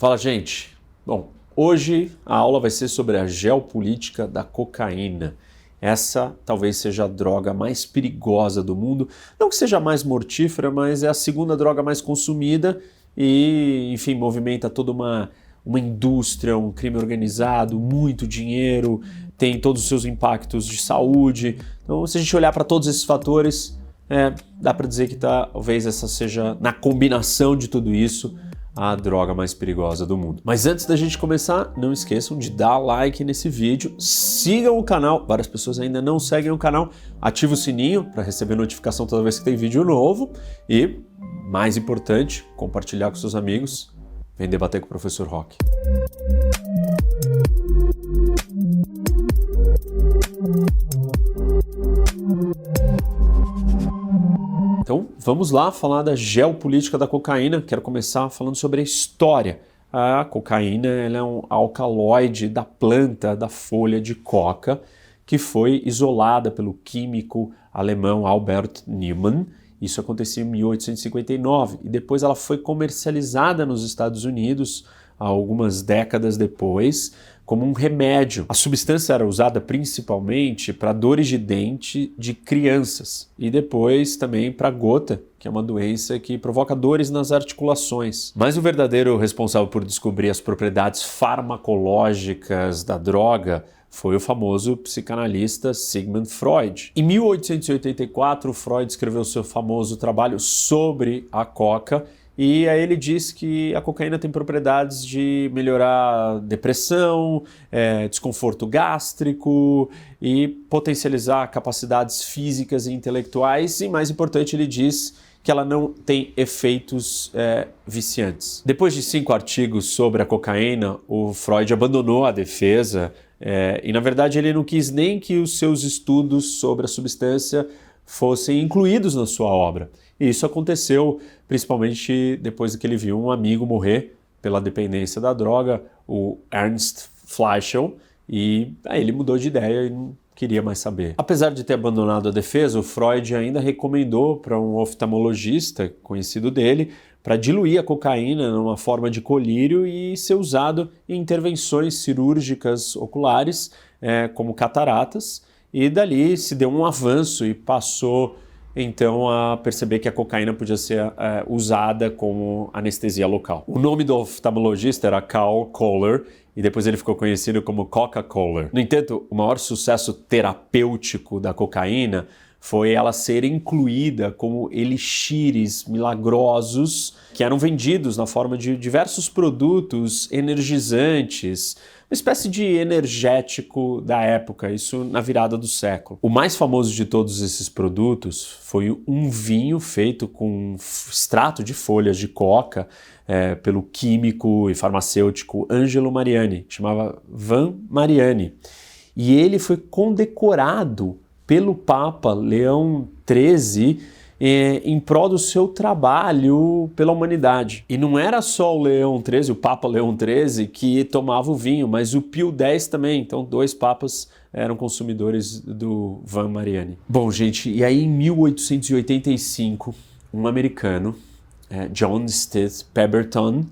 Fala, gente. Bom, hoje a aula vai ser sobre a geopolítica da cocaína. Essa talvez seja a droga mais perigosa do mundo. Não que seja a mais mortífera, mas é a segunda droga mais consumida e, enfim, movimenta toda uma indústria, um crime organizado, muito dinheiro, tem todos os seus impactos de saúde. Então, se a gente olhar para todos esses fatores, dá para dizer que talvez essa seja, na combinação de tudo isso, a droga mais perigosa do mundo. Mas antes da gente começar, não esqueçam de dar like nesse vídeo, sigam o canal, várias pessoas ainda não seguem o canal, ativa o sininho para receber notificação toda vez que tem vídeo novo e, mais importante, compartilhar com seus amigos. Vem debater com o Professor Rock. Então, vamos lá falar da geopolítica da cocaína. Quero começar falando sobre a história. A cocaína ela é um alcaloide da planta da folha de coca que foi isolada pelo químico alemão Albert Neumann. Isso aconteceu em 1859 e depois ela foi comercializada nos Estados Unidos algumas décadas depois como um remédio. A substância era usada principalmente para dores de dente de crianças e depois também para gota, que é uma doença que provoca dores nas articulações. Mas o verdadeiro responsável por descobrir as propriedades farmacológicas da droga foi o famoso psicanalista Sigmund Freud. Em 1884, Freud escreveu seu famoso trabalho sobre a coca e aí ele diz que a cocaína tem propriedades de melhorar depressão, desconforto gástrico e potencializar capacidades físicas e intelectuais e, mais importante, ele diz que ela não tem efeitos viciantes. Depois de 5 artigos sobre a cocaína, o Freud abandonou a defesa e, na verdade, ele não quis nem que os seus estudos sobre a substância fossem incluídos na sua obra. E isso aconteceu principalmente depois que ele viu um amigo morrer pela dependência da droga, o Ernst Fleischl, e aí ele mudou de ideia e não queria mais saber. Apesar de ter abandonado a defesa, o Freud ainda recomendou para um oftalmologista conhecido dele para diluir a cocaína numa forma de colírio e ser usado em intervenções cirúrgicas oculares, como cataratas, e dali se deu um avanço e passou então a perceber que a cocaína podia ser usada como anestesia local. O nome do oftalmologista era Karl Kohler e depois ele ficou conhecido como Coca-Cola. No entanto, o maior sucesso terapêutico da cocaína foi ela ser incluída como elixires milagrosos que eram vendidos na forma de diversos produtos energizantes, uma espécie de energético da época, isso na virada do século. O mais famoso de todos esses produtos foi um vinho feito com extrato de folhas de coca pelo químico e farmacêutico Angelo Mariani, que chamava Van Mariani. E ele foi condecorado pelo Papa Leão XIII em prol do seu trabalho pela humanidade. E não era só o Leão XIII, o Papa Leão XIII, que tomava o vinho, mas o Pio X também. Então, 2 papas eram consumidores do Van Mariani. Bom, gente, e aí em 1885, um americano, John Stith Pemberton,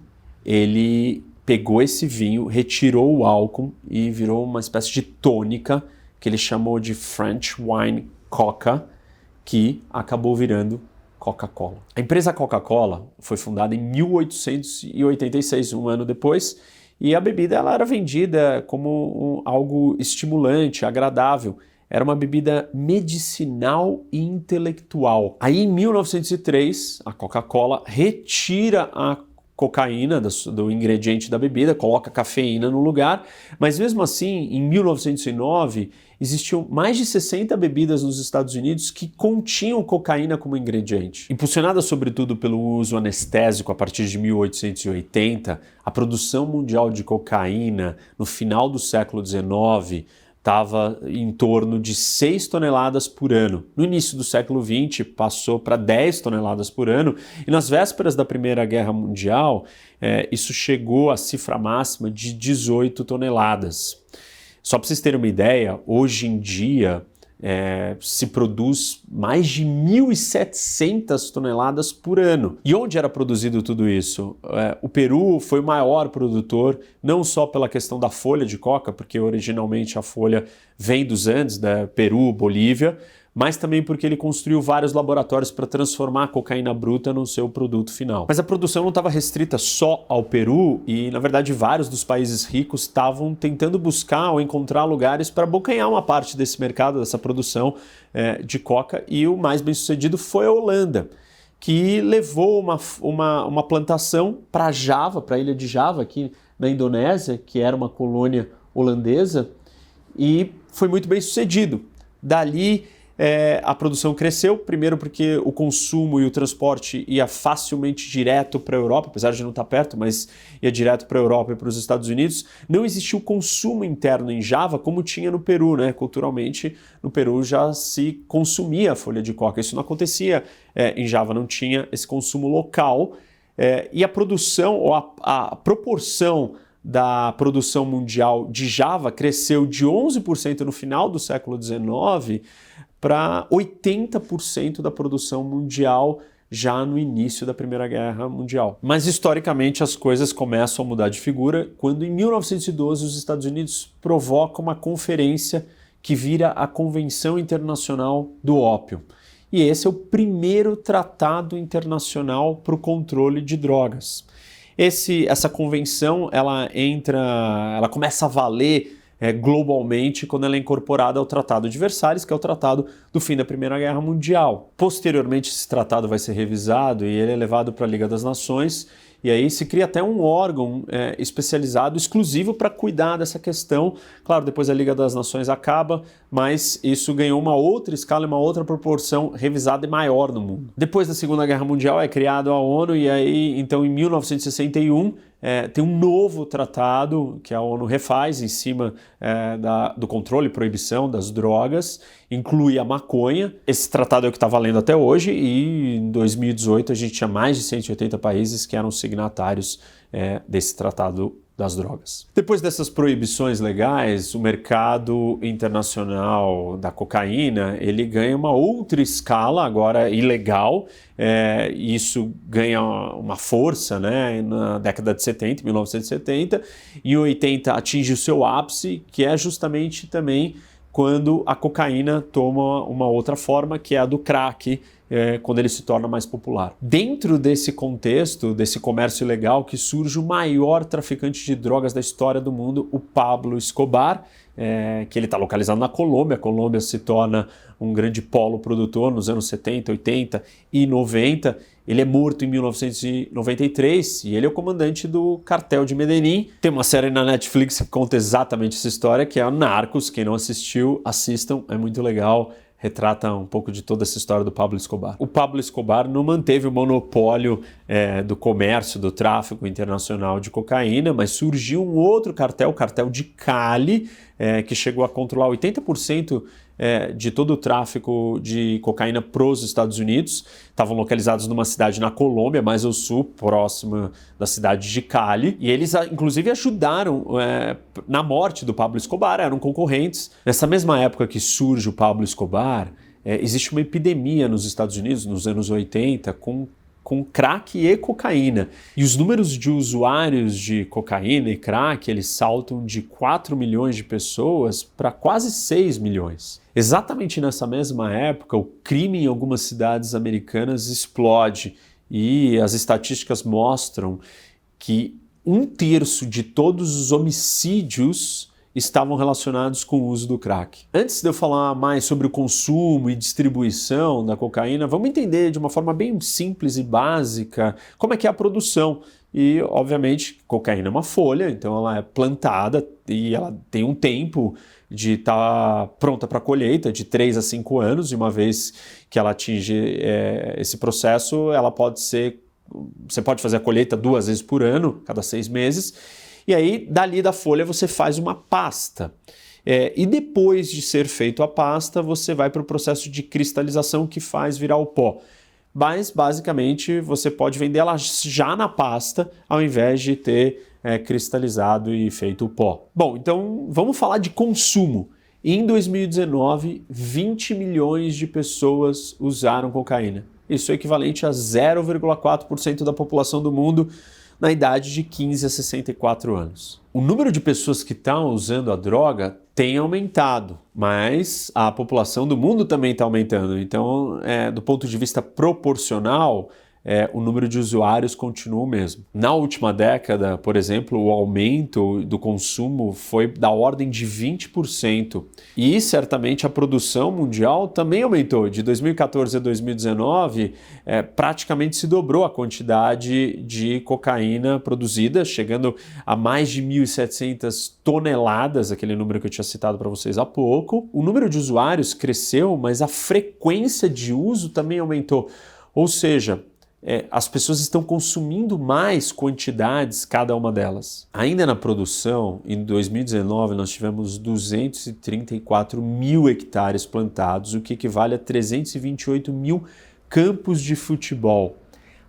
ele pegou esse vinho, retirou o álcool e virou uma espécie de tônica que ele chamou de French Wine Coca, que acabou virando Coca-Cola. A empresa Coca-Cola foi fundada em 1886, um ano depois, e a bebida ela era vendida como algo estimulante, agradável. Era uma bebida medicinal e intelectual. Aí, em 1903, a Coca-Cola retira a cocaína do ingrediente da bebida, coloca cafeína no lugar, mas mesmo assim, em 1909, existiam mais de 60 bebidas nos Estados Unidos que continham cocaína como ingrediente. Impulsionada sobretudo pelo uso anestésico a partir de 1880, a produção mundial de cocaína no final do século XIX estava em torno de 6 toneladas por ano. No início do século XX, passou para 10 toneladas por ano, e nas vésperas da Primeira Guerra Mundial, isso chegou à cifra máxima de 18 toneladas. Só para vocês terem uma ideia, hoje em dia, Se produz mais de 1.700 toneladas por ano. E onde era produzido tudo isso? O Peru foi o maior produtor, não só pela questão da folha de coca, porque originalmente a folha vem dos Andes, Peru, Bolívia, mas também porque ele construiu vários laboratórios para transformar a cocaína bruta no seu produto final. Mas a produção não estava restrita só ao Peru e, na verdade, vários dos países ricos estavam tentando buscar ou encontrar lugares para abocanhar uma parte desse mercado, dessa produção de coca, e o mais bem-sucedido foi a Holanda, que levou uma plantação para Java, para a ilha de Java, aqui na Indonésia, que era uma colônia holandesa, e foi muito bem-sucedido. Dali, a produção cresceu, primeiro porque o consumo e o transporte ia facilmente direto para a Europa, apesar de não estar perto, mas ia direto para a Europa e para os Estados Unidos. Não existia o consumo interno em Java como tinha no Peru, né? Culturalmente, no Peru já se consumia a folha de coca. Isso não acontecia em Java, não tinha esse consumo local. E a produção, ou a proporção da produção mundial de Java cresceu de 11% no final do século XIX para 80% da produção mundial já no início da Primeira Guerra Mundial. Mas historicamente as coisas começam a mudar de figura quando em 1912 os Estados Unidos provocam uma conferência que vira a Convenção Internacional do Ópio. E esse é o primeiro tratado internacional para o controle de drogas. Essa convenção ela começa a valer globalmente quando ela é incorporada ao Tratado de Versalhes, que é o tratado do fim da Primeira Guerra Mundial. Posteriormente, esse tratado vai ser revisado e ele é levado para a Liga das Nações, e aí se cria até um órgão especializado, exclusivo para cuidar dessa questão. Claro, depois a Liga das Nações acaba, mas isso ganhou uma outra escala, uma outra proporção revisada e maior no mundo. Depois da Segunda Guerra Mundial é criada a ONU, e aí, então, em 1961, tem um novo tratado que a ONU refaz em cima do controle e proibição das drogas, inclui a maconha. Esse tratado é o que está valendo até hoje, e em 2018 a gente tinha mais de 180 países que eram signatários desse tratado das drogas. Depois dessas proibições legais, o mercado internacional da cocaína ele ganha uma outra escala, agora ilegal. Isso ganha uma força, né, na década de 70, 1970, e em 80 atinge o seu ápice, que é justamente também quando a cocaína toma uma outra forma, que é a do crack, quando ele se torna mais popular. Dentro desse contexto, desse comércio ilegal, que surge o maior traficante de drogas da história do mundo, o Pablo Escobar, que ele está localizado na Colômbia. A Colômbia se torna um grande polo produtor nos anos 70, 80 e 90. Ele é morto em 1993 e ele é o comandante do cartel de Medellín. Tem uma série na Netflix que conta exatamente essa história, que é o Narcos. Quem não assistiu, assistam, é muito legal. Retrata um pouco de toda essa história do Pablo Escobar. O Pablo Escobar não manteve o monopólio do comércio, do tráfico internacional de cocaína, mas surgiu um outro cartel, o cartel de Cali, que chegou a controlar 80% de todo o tráfico de cocaína para os Estados Unidos. Estavam localizados numa cidade na Colômbia, mais ao sul, próxima da cidade de Cali. E eles, inclusive, ajudaram na morte do Pablo Escobar, eram concorrentes. Nessa mesma época que surge o Pablo Escobar, existe uma epidemia nos Estados Unidos, nos anos 80, com crack e cocaína. E os números de usuários de cocaína e crack, eles saltam de 4 milhões de pessoas para quase 6 milhões. Exatamente nessa mesma época, o crime em algumas cidades americanas explode e as estatísticas mostram que 1/3 de todos os homicídios estavam relacionados com o uso do crack. Antes de eu falar mais sobre o consumo e distribuição da cocaína, vamos entender de uma forma bem simples e básica como é que é a produção. E, obviamente, cocaína é uma folha, então ela é plantada e ela tem um tempo de estar pronta para colheita, de 3 a 5 anos, e uma vez que ela atinge esse processo, você pode fazer a colheita 2 vezes por ano, cada 6 meses, e aí, dali da folha, você faz uma pasta. E depois de ser feito a pasta, você vai para o processo de cristalização que faz virar o pó. Mas, basicamente, você pode vender ela já na pasta, ao invés de ter cristalizado e feito o pó. Bom, então, vamos falar de consumo. E em 2019, 20 milhões de pessoas usaram cocaína. Isso é equivalente a 0,4% da população do mundo na idade de 15 a 64 anos. O número de pessoas que estão usando a droga tem aumentado, mas a população do mundo também está aumentando. Então, do ponto de vista proporcional, o número de usuários continua o mesmo. Na última década, por exemplo, o aumento do consumo foi da ordem de 20%. E certamente a produção mundial também aumentou. De 2014 a 2019, praticamente se dobrou a quantidade de cocaína produzida, chegando a mais de 1.700 toneladas, aquele número que eu tinha citado para vocês há pouco. O número de usuários cresceu, mas a frequência de uso também aumentou. Ou seja, as pessoas estão consumindo mais quantidades, cada uma delas. Ainda na produção, em 2019, nós tivemos 234 mil hectares plantados, o que equivale a 328 mil campos de futebol.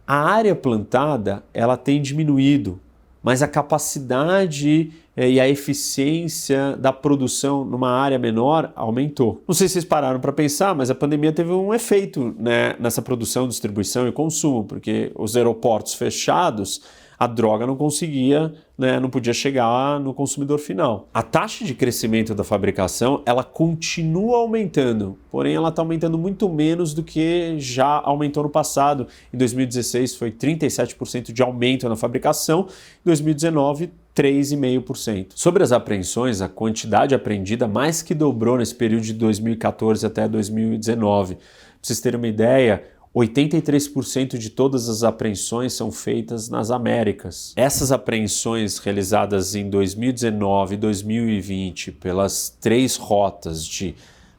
A área plantada ela tem diminuído, mas a capacidade e a eficiência da produção numa área menor aumentou. Não sei se vocês pararam para pensar, mas a pandemia teve um efeito, né, nessa produção, distribuição e consumo, porque os aeroportos fechados, a droga não conseguia, né, não podia chegar no consumidor final. A taxa de crescimento da fabricação, ela continua aumentando, porém ela está aumentando muito menos do que já aumentou no passado. Em 2016 foi 37% de aumento na fabricação, em 2019 3,5%. Sobre as apreensões, a quantidade apreendida mais que dobrou nesse período de 2014 até 2019. Para vocês terem uma ideia, 83% de todas as apreensões são feitas nas Américas. Essas apreensões realizadas em 2019 e 2020 pelas 3 rotas de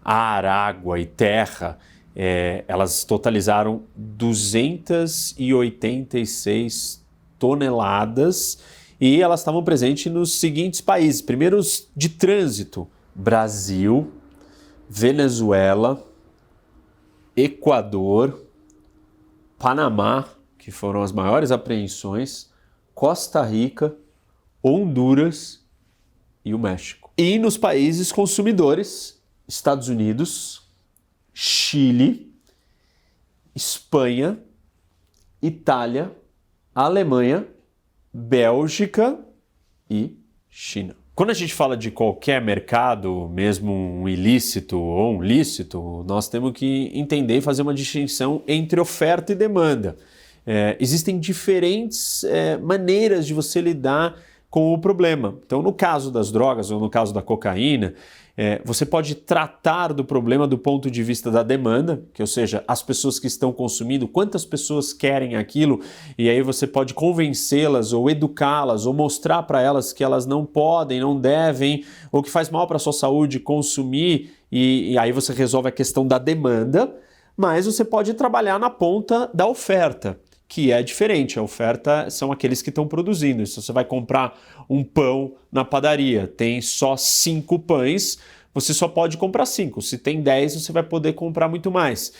ar, água e terra, elas totalizaram 286 toneladas e elas estavam presentes nos seguintes países. Primeiro, os de trânsito: Brasil, Venezuela, Equador, Panamá, que foram as maiores apreensões, Costa Rica, Honduras e o México. E nos países consumidores, Estados Unidos, Chile, Espanha, Itália, Alemanha, Bélgica e China. Quando a gente fala de qualquer mercado, mesmo um ilícito ou um lícito, nós temos que entender e fazer uma distinção entre oferta e demanda. Existem diferentes maneiras de você lidar com o problema. Então, no caso das drogas ou no caso da cocaína, você pode tratar do problema do ponto de vista da demanda, que, ou seja, as pessoas que estão consumindo, quantas pessoas querem aquilo, e aí você pode convencê-las ou educá-las ou mostrar para elas que elas não podem, não devem, ou que faz mal para a sua saúde consumir, e aí você resolve a questão da demanda, mas você pode trabalhar na ponta da oferta, que é diferente. A oferta são aqueles que estão produzindo. Se você vai comprar um pão na padaria, tem só 5 pães, você só pode comprar 5. Se tem 10, você vai poder comprar muito mais.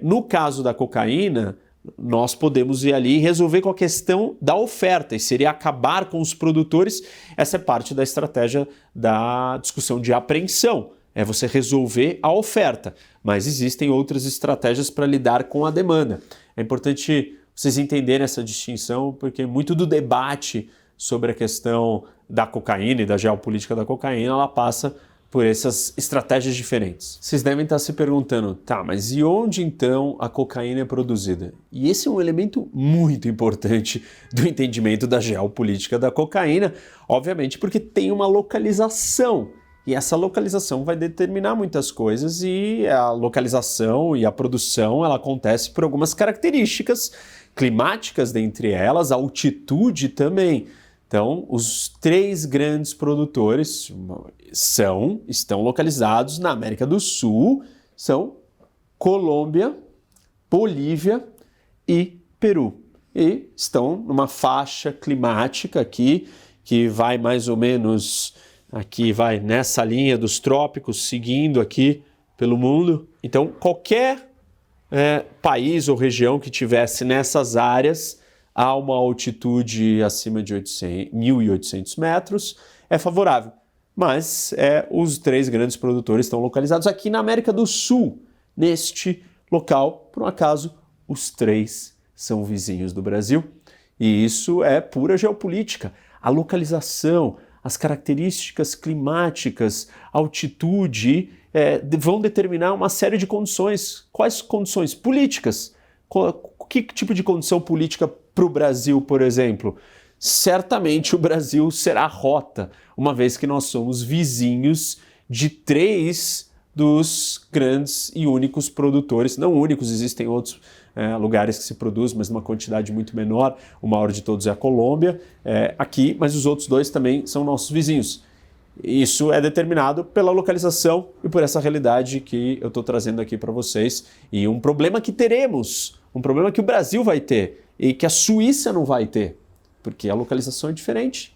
No caso da cocaína, nós podemos ir ali e resolver com a questão da oferta, e seria acabar com os produtores. Essa é parte da estratégia da discussão de apreensão. É você resolver a oferta, mas existem outras estratégias para lidar com a demanda. É importante vocês entenderem essa distinção, porque muito do debate sobre a questão da cocaína e da geopolítica da cocaína, ela passa por essas estratégias diferentes. Vocês devem estar se perguntando, tá, mas e onde então a cocaína é produzida? E esse é um elemento muito importante do entendimento da geopolítica da cocaína, obviamente porque tem uma localização. E essa localização vai determinar muitas coisas, e a localização e a produção ela acontece por algumas características climáticas, dentre elas, a altitude também. Então, os 3 grandes produtores estão localizados na América do Sul, são Colômbia, Bolívia e Peru. E estão numa faixa climática aqui, que vai mais ou menos, aqui vai nessa linha dos trópicos, seguindo aqui pelo mundo. Então, qualquer país ou região que tivesse nessas áreas a uma altitude acima de 1.800 metros é favorável. mas os 3 grandes produtores estão localizados aqui na América do Sul, neste local. Por um acaso, os 3 são vizinhos do Brasil, e isso é pura geopolítica. A localização, as características climáticas, altitude, vão determinar uma série de condições. Quais condições? Políticas. Que tipo de condição política para o Brasil, por exemplo? Certamente o Brasil será a rota, uma vez que nós somos vizinhos de 3 dos grandes e únicos produtores. Não únicos, existem outros lugares que se produz, mas numa quantidade muito menor. O maior de todos é a Colômbia, aqui, mas os outros 2 também são nossos vizinhos. Isso é determinado pela localização e por essa realidade que eu estou trazendo aqui para vocês. E um problema que teremos, um problema que o Brasil vai ter e que a Suíça não vai ter, porque a localização é diferente.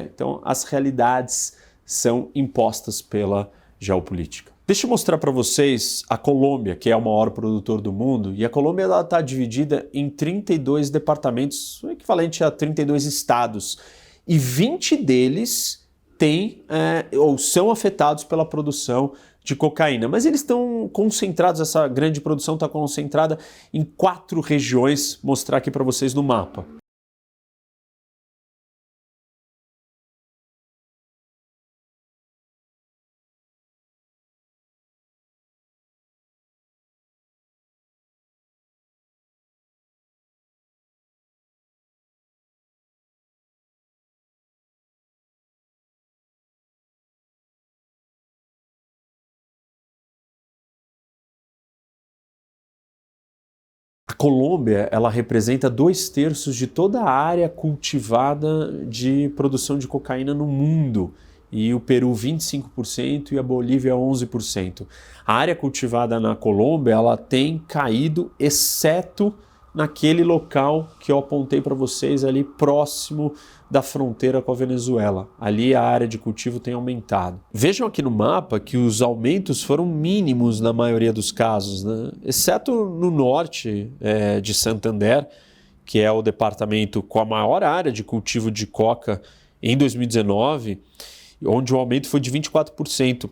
Então, as realidades são impostas pela geopolítica. Deixa eu mostrar para vocês a Colômbia, que é o maior produtor do mundo, e a Colômbia está dividida em 32 departamentos, o equivalente a 32 estados, e 20 deles têm ou são afetados pela produção de cocaína, mas eles estão concentrados, essa grande produção está concentrada em 4 regiões, mostrar aqui para vocês no mapa. A Colômbia, ela representa 2/3 de toda a área cultivada de produção de cocaína no mundo, e o Peru 25% e a Bolívia 11%. A área cultivada na Colômbia, ela tem caído, exceto naquele local que eu apontei para vocês ali próximo da fronteira com a Venezuela. Ali a área de cultivo tem aumentado. Vejam aqui no mapa que os aumentos foram mínimos na maioria dos casos, né? Exceto no norte de Santander, que é o departamento com a maior área de cultivo de coca em 2019, onde o aumento foi de 24%.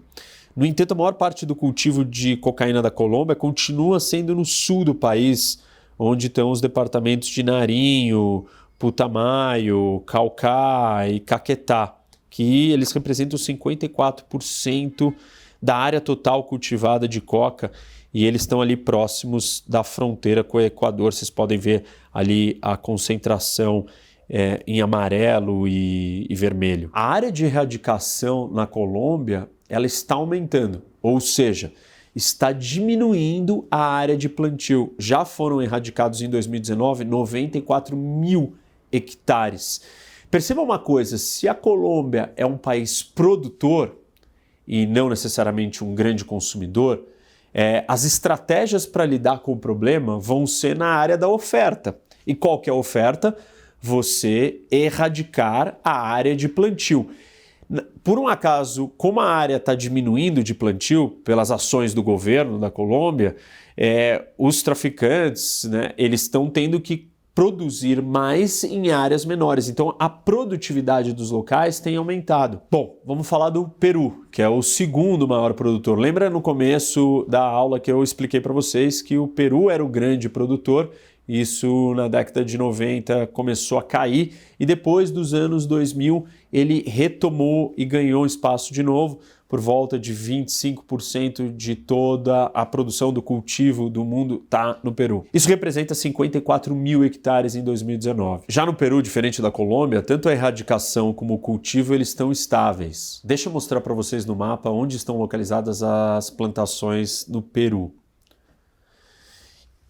No entanto, a maior parte do cultivo de cocaína da Colômbia continua sendo no sul do país, onde estão os departamentos de Nariño, Putumayo, Caucá e Caquetá, que eles representam 54% da área total cultivada de coca, e eles estão ali próximos da fronteira com o Equador. Vocês podem ver ali a concentração em amarelo e vermelho. A área de erradicação na Colômbia, ela está aumentando, ou seja, está diminuindo a área de plantio. Já foram erradicados em 2019 94 mil hectares. Perceba uma coisa, se a Colômbia é um país produtor e não necessariamente um grande consumidor, as estratégias para lidar com o problema vão ser na área da oferta. E qual que é a oferta? Você erradicar a área de plantio. Por um acaso, como a área está diminuindo de plantio pelas ações do governo da Colômbia, os traficantes, né, eles estão tendo que produzir mais em áreas menores. Então, a produtividade dos locais tem aumentado. Bom, vamos falar do Peru, que é o segundo maior produtor. Lembra no começo da aula que eu expliquei para vocês que o Peru era o grande produtor? Isso na década de 90 começou a cair e depois dos anos 2000 ele retomou e ganhou espaço de novo. Por volta de 25% de toda a produção do cultivo do mundo está no Peru. Isso representa 54 mil hectares em 2019. Já no Peru, diferente da Colômbia, tanto a erradicação como o cultivo eles estão estáveis. Deixa eu mostrar para vocês no mapa onde estão localizadas as plantações no Peru.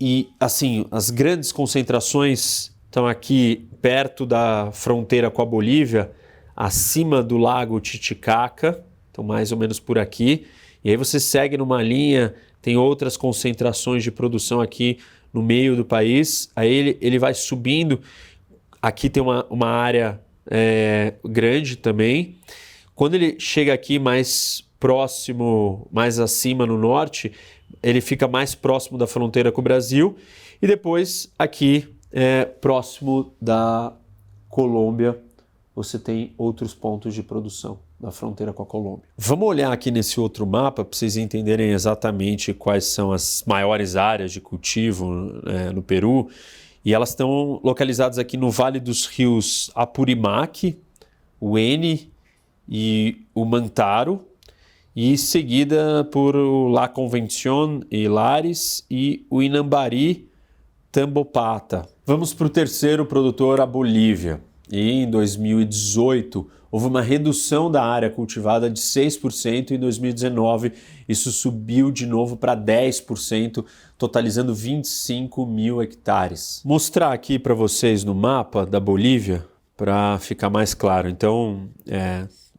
E assim, as grandes concentrações estão aqui perto da fronteira com a Bolívia, acima do lago Titicaca, então mais ou menos por aqui. E aí você segue numa linha, tem outras concentrações de produção aqui no meio do país. Aí ele vai subindo, aqui tem uma área grande também. Quando ele chega aqui mais próximo, mais acima no norte, ele fica mais próximo da fronteira com o Brasil e depois aqui próximo da Colômbia você tem outros pontos de produção da fronteira com a Colômbia. Vamos olhar aqui nesse outro mapa para vocês entenderem exatamente quais são as maiores áreas de cultivo no Peru. E elas estão localizadas aqui no Vale dos Rios Apurímac, o Eni e o Mantaro, e seguida por o La Convención e Lares e o Inambari Tambopata. Vamos para o terceiro produtor, a Bolívia. E em 2018 houve uma redução da área cultivada de 6% e em 2019 isso subiu de novo para 10%, totalizando 25 mil hectares. Mostrar aqui para vocês no mapa da Bolívia para ficar mais claro. Então,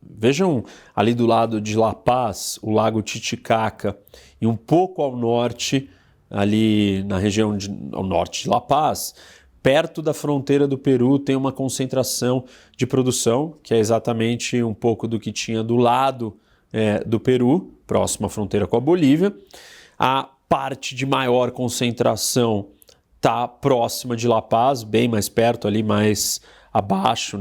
vejam ali do lado de La Paz, o Lago Titicaca, e um pouco ao norte, ali na região ao norte de La Paz, perto da fronteira do Peru, tem uma concentração de produção, que é exatamente um pouco do que tinha do lado do Peru, próximo à fronteira com a Bolívia. A parte de maior concentração está próxima de La Paz, bem mais perto, ali mais abaixo,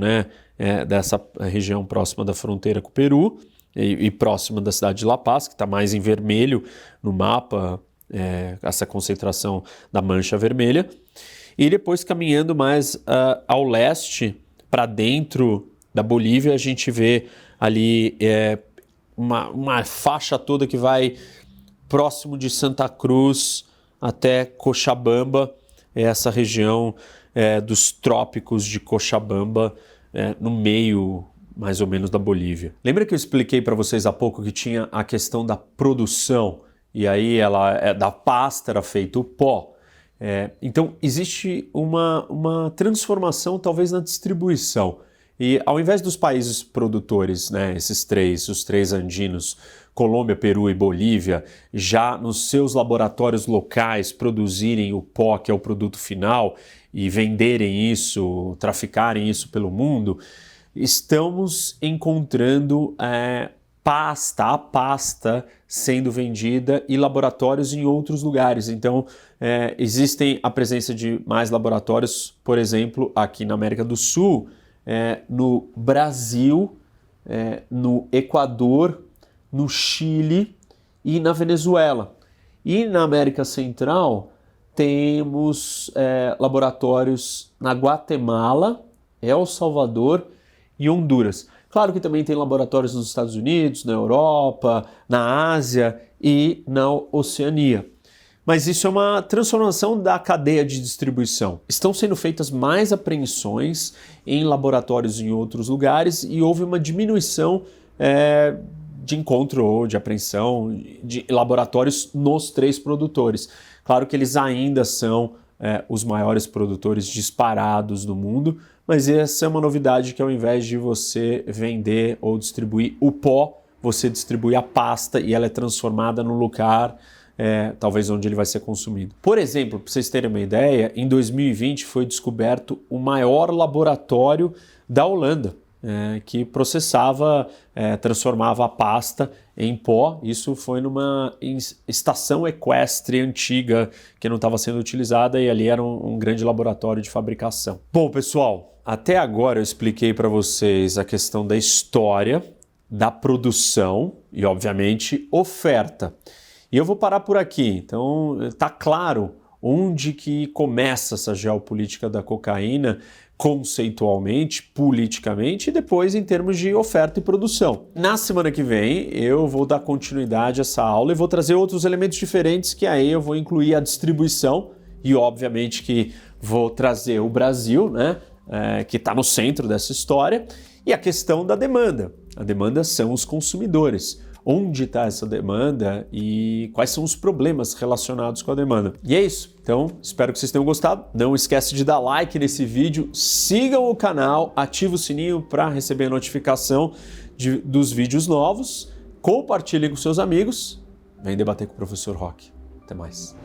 dessa região próxima da fronteira com o Peru e próxima da cidade de La Paz, que está mais em vermelho no mapa, essa concentração da mancha vermelha. E depois, caminhando mais ao leste, para dentro da Bolívia, a gente vê ali uma faixa toda que vai próximo de Santa Cruz até Cochabamba, essa região dos trópicos de Cochabamba, no meio mais ou menos da Bolívia. Lembra que eu expliquei para vocês há pouco que tinha a questão da produção, e aí da pasta era feito o pó? Então existe uma transformação talvez na distribuição. E ao invés dos países produtores, os três andinos, Colômbia, Peru e Bolívia, já nos seus laboratórios locais produzirem o pó, que é o produto final, e venderem isso, traficarem isso pelo mundo, estamos encontrando a pasta sendo vendida e laboratórios em outros lugares. Então, existem a presença de mais laboratórios, por exemplo, aqui na América do Sul, no Brasil, no Equador, no Chile e na Venezuela. E na América Central, temos laboratórios na Guatemala, El Salvador e Honduras. Claro que também tem laboratórios nos Estados Unidos, na Europa, na Ásia e na Oceania. Mas isso é uma transformação da cadeia de distribuição. Estão sendo feitas mais apreensões em laboratórios em outros lugares e houve uma diminuição de encontro ou de apreensão de laboratórios nos três produtores. Claro que eles ainda são os maiores produtores disparados do mundo, mas essa é uma novidade, que ao invés de você vender ou distribuir o pó, você distribui a pasta e ela é transformada no lugar, talvez onde ele vai ser consumido. Por exemplo, para vocês terem uma ideia, em 2020 foi descoberto o maior laboratório da Holanda, que processava, transformava a pasta em pó. Isso foi numa estação equestre antiga que não estava sendo utilizada, e ali era um grande laboratório de fabricação. Bom, pessoal, até agora eu expliquei para vocês a questão da história, da produção e, obviamente, oferta. E eu vou parar por aqui. Então, está claro onde que começa essa geopolítica da cocaína, conceitualmente, politicamente, e depois em termos de oferta e produção. Na semana que vem eu vou dar continuidade a essa aula e vou trazer outros elementos diferentes, que aí eu vou incluir a distribuição e obviamente que vou trazer o Brasil, que está no centro dessa história, e a questão da demanda. A demanda são os consumidores. Onde está essa demanda e quais são os problemas relacionados com a demanda. E é isso. Então, espero que vocês tenham gostado. Não esquece de dar like nesse vídeo, sigam o canal, ative o sininho para receber a notificação dos vídeos novos, compartilhe com seus amigos. Vem debater com o professor Roque. Até mais.